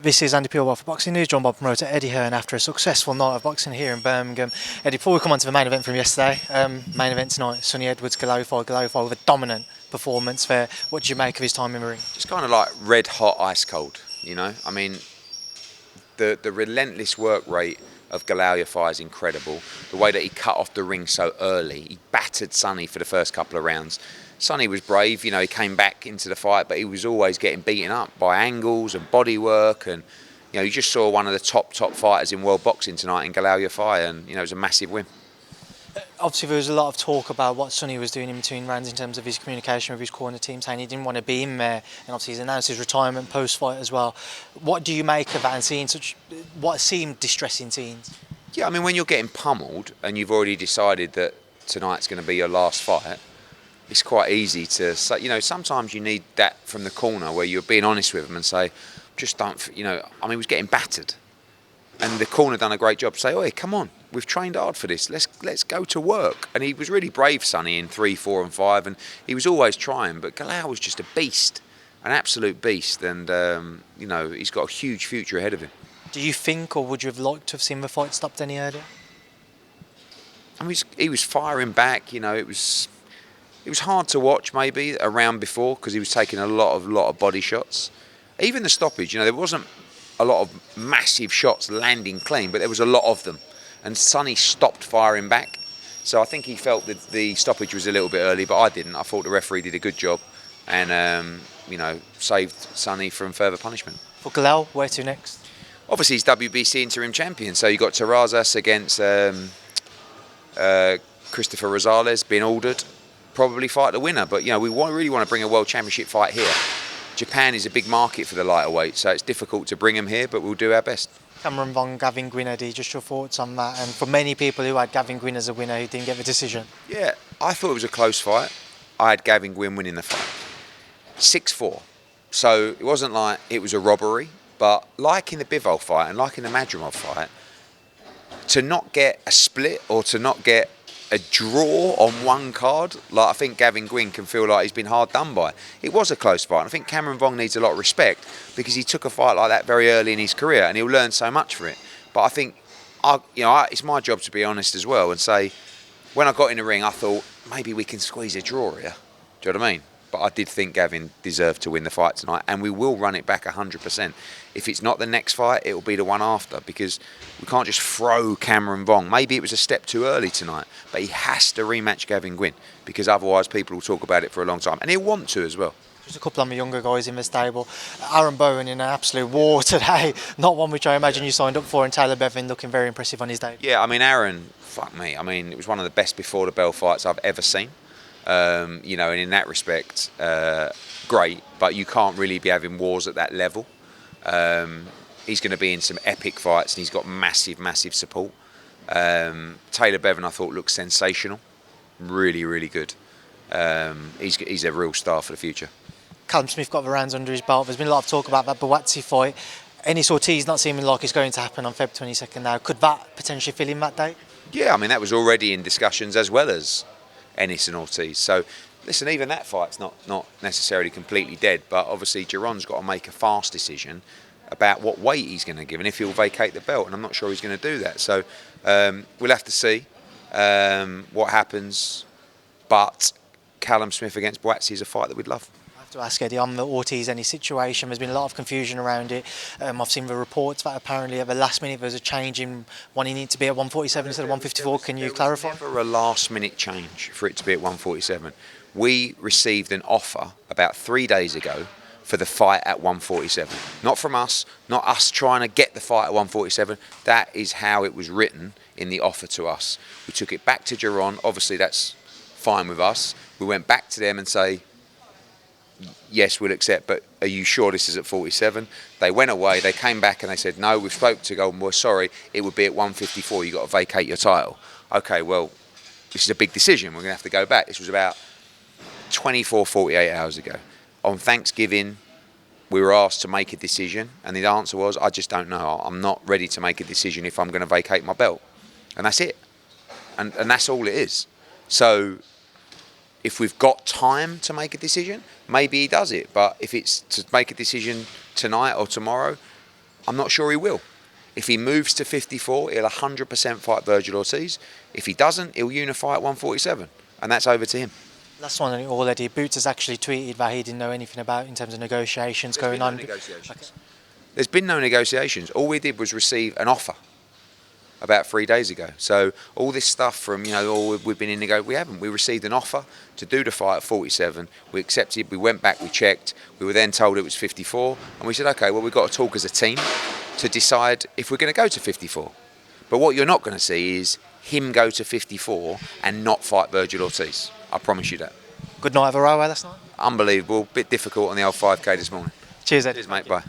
This is Andy Peelwell for Boxing News, joined by promoter Eddie Hearn after a successful night of boxing here in Birmingham. Eddie, before we come on to the main event from yesterday, main event tonight, Sonny Edwards-Yafai with a dominant performance there. What did you make of his time in the ring? Just kind of like red hot, ice cold, you know? I mean, the relentless work rate of Galaal is incredible. The way that he cut off the ring so early, he battered Sonny for the first couple of rounds. Sonny was brave, you know, he came back into the fight, but he was always getting beaten up by angles and body work. And, you know, you just saw one of the top fighters in world boxing tonight in Galaal, and, you know, it was a massive win. Obviously, there was a lot of talk about what Sonny was doing in between rounds in terms of his communication with his corner team, saying he didn't want to be in there, and obviously he's announced his retirement post-fight as well. What do you make of that and seeing what seemed distressing scenes? Yeah, I mean, when you're getting pummeled and you've already decided that tonight's going to be your last fight, it's quite easy to say, you know, sometimes you need that from the corner where you're being honest with them and say, just don't, you know, I mean, he was getting battered. And the corner done a great job to say, "Oi, come on, we've trained hard for this. Let's go to work." And he was really brave, Sonny, in 3, 4 and 5, and he was always trying. But Galaal was just a beast, an absolute beast, and you know, he's got a huge future ahead of him. Do you think, or would you have liked to have seen the fight stopped any earlier? I mean, he was firing back. You know, it was hard to watch maybe a round before because he was taking a lot of body shots. Even the stoppage, you know, there wasn't a lot of massive shots landing clean, but there was a lot of them. And Sonny stopped firing back. So I think he felt that the stoppage was a little bit early, but I didn't. I thought the referee did a good job and, you know, saved Sonny from further punishment. For Galaal, where to next? Obviously, he's WBC interim champion. So you got Terrazas against Christopher Rosales being ordered. Probably fight the winner, but you know, we really want to bring a world championship fight here. Japan is a big market for the lighter weight, so it's difficult to bring them here, but we'll do our best. Cameron Vong, Gavin Gwin, Eddie, just your thoughts on that, and for many people who had Gavin Gwin as a winner who didn't get the decision. Yeah, I thought it was a close fight. I had Gavin Gwin winning the fight. 6-4. So it wasn't like it was a robbery, but like in the Bivol fight and like in the Madrimov fight, to not get a split or to not get a draw on one card, like I think Gavin Gwin can feel like he's been hard done by. It was a close fight. And I think Cameron Vong needs a lot of respect because he took a fight like that very early in his career and he'll learn so much from it. But I think, it's my job to be honest as well and say, when I got in the ring, I thought maybe we can squeeze a draw here. Do you know what I mean? But I did think Gavin deserved to win the fight tonight, and we will run it back 100%. If it's not the next fight, it will be the one after, because we can't just throw Cameron Vong. Maybe it was a step too early tonight, but he has to rematch Gavin Gwin, because otherwise people will talk about it for a long time, and he'll want to as well. Just a couple of the younger guys in the stable. Aaron Bowen in an absolute war today, not one which I imagine you signed up for, and Taylor Bevan looking very impressive on his day. Yeah, I mean, Aaron, fuck me. I mean, it was one of the best before the bell fights I've ever seen. You know, and in that respect, great, but you can't really be having wars at that level. He's going to be in some epic fights and he's got massive support. Taylor Bevan, I thought, looked sensational. Really good. He's a real star for the future. Callum Smith got the rounds under his belt. There's been a lot of talk about that Buatsi fight. Ortiz not seeming like it's going to happen on Feb 22nd now. Could that potentially fill in that date? Yeah, I mean, that was already in discussions as well as Ennis and Ortiz. So, listen, even that fight's not necessarily completely dead, but obviously Giron's got to make a fast decision about what weight he's going to give and if he'll vacate the belt, and I'm not sure he's going to do that. So we'll have to see what happens, but Callum Smith against Buatsi is a fight that we'd love. I have to ask Eddie, on the Ortiz-Ennis situation, there's been a lot of confusion around it. I've seen the reports that apparently at the last minute there's a change in wanting it to be at 147 instead of 154. Can you clarify? There was never a last minute change for it to be at 147. We received an offer about 3 days ago for the fight at 147. Not from us, not us trying to get the fight at 147. That is how it was written in the offer to us. We took it back to Giron. Obviously that's fine with us. We went back to them and say, yes, we'll accept, but are you sure this is at 47? They went away, they came back and they said, no, we've spoken to Golden Boy, sorry, it would be at 154, you've got to vacate your title. Okay, well, this is a big decision, we're going to have to go back. This was about 24, 48 hours ago. On Thanksgiving, we were asked to make a decision, and the answer was, I just don't know. I'm not ready to make a decision if I'm going to vacate my belt. And that's it. And that's all it is. So if we've got time to make a decision, maybe he does it. But if it's to make a decision tonight or tomorrow, I'm not sure he will. If he moves to 54, he'll 100% fight Virgil Ortiz. If he doesn't, he'll unify at 147, and that's over to him. Last one already. Boots has actually tweeted that he didn't know anything about in terms of negotiations going on. There's been no negotiations. All we did was receive an offer about 3 days ago. So all this stuff from, we've been in we haven't. We received an offer to do the fight at 47. We accepted, we went back, we checked. We were then told it was 54. And we said, okay, well, we've got to talk as a team to decide if we're going to go to 54. But what you're not going to see is him go to 54 and not fight Virgil Ortiz. I promise you that. Good night of a row last night. Unbelievable. Bit difficult on the old 5K this morning. Cheers, Ed. Cheers, mate. Bye.